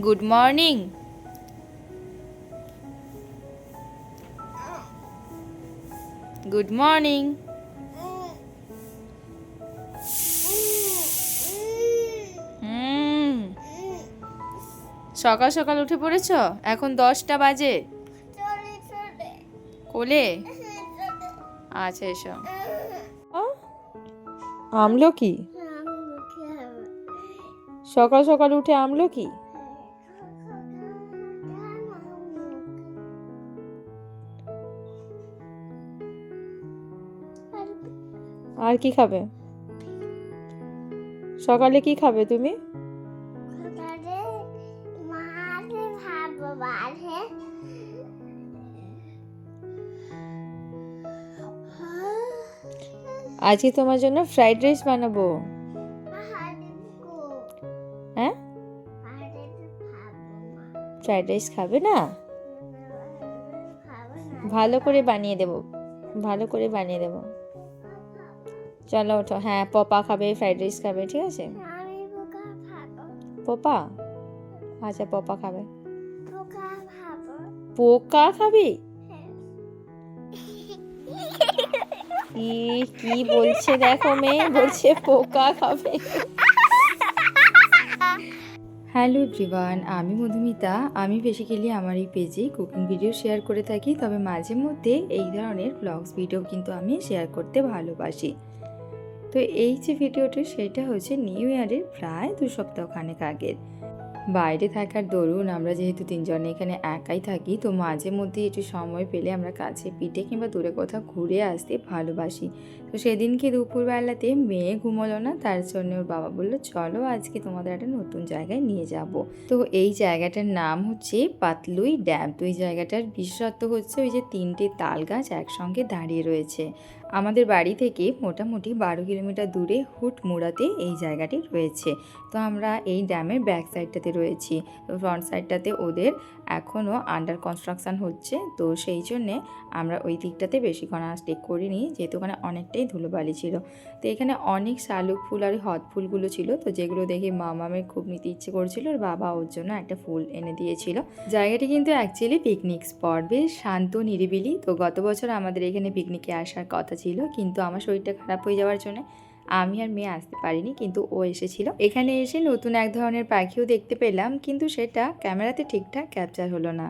Good morning. Good morning. সকাল সকাল উঠে পড়েছ? এখন 10টা বাজে। কোলে? আচ্ছা এসো। আমলকি? সকাল সকাল উঠে আমলকি? আর কি খাবে? সকালে কি খাবে তুমি? আজকে তোমার জন্য ফ্রাইড রাইস বানাবো। হ্যাঁ, ফ্রাইড রাইস খাবে না? ভালো করে বানিয়ে দেবো, ভালো করে বানিয়ে দেবো। চলো ওঠো। হ্যাঁ, পপা খাবে, ফ্রাইড রাইস খাবে, ঠিক আছে? পপা? আচ্ছা, পপা খাবে। পোকা খাবি? কি বলছে দেখো, মেয়ে বলছে পোকা খাবে। হ্যালো এভরিওয়ান, আমি মধুমিতা। আমি বেসিক্যালি আমার এই পেজে কুকিং ভিডিও শেয়ার করে থাকি, তবে মাঝে মধ্যে এই ধরনের ব্লগস ভিডিও কিন্তু আমি শেয়ার করতে ভালোবাসি। তো এই যে ভিডিওটি, সেটা হচ্ছে নিউ ইয়ারের প্রায় 2 সপ্তাহখানেক আগের। বাইরে থাকার দরুন আমরা যেহেতু 3 জন এখানে একাই থাকি, তো মাঝে মধ্যে একটু সময় পেলে আমরা কাছে পিঠে কিংবা দূরে কোথাও ঘুরে আসতে ভালোবাসি। তো সেদিনকে দুপুরবেলাতে মেয়ে ঘুমোলো না, তার জন্য ওর বাবা বললো চলো আজকে তোমাদের একটা নতুন জায়গায় নিয়ে যাব। তো এই জায়গাটার নাম হচ্ছে পাতলুই ড্যাম। তো এই জায়গাটার বিশেষত্ব হচ্ছে ওই যে 3টে তাল গাছ একসঙ্গে দাঁড়িয়ে রয়েছে। আমাদের বাড়ি থেকে মোটামুটি 12 কিলোমিটার দূরে হুটমুড়াতে এই জায়গাটি রয়েছে। তো আমরা এই ড্যামের ব্যাক সাইডটাতে রয়েছি। তো ফ্রন্ট সাইডটাতে ওদের এখনও আন্ডার কনস্ট্রাকশান হচ্ছে, তো সেই জন্যে আমরা ওই দিকটাতে বেশিক্ষণ স্টে করিনি, যেহেতু ওখানে অনেকটাই ধুলোবালি ছিল। তো এখানে অনেক শালুক ফুল আর হট ফুলগুলো ছিল, তো যেগুলো দেখে মামামের খুব নিতে ইচ্ছে করছিল, ওর বাবা ওর জন্য একটা ফুল এনে দিয়েছিল। জায়গাটি কিন্তু অ্যাকচুয়ালি পিকনিক স্পট, বেশ শান্ত নিরিবিলি। তো গত বছর আমাদের এখানে পিকনিকে আসার কথা ছিল, কিন্তু আমার শরীরটা খারাপ হয়ে যাওয়ার জন্য আমি আর মেয়ে আসতে পারিনি, কিন্তু ও এসেছিল। এখানে এসে নতুন এক ধরনের পাখিও দেখতে পেলাম, কিন্তু সেটা ক্যামেরাতে ঠিকঠাক ক্যাপচার হলো না।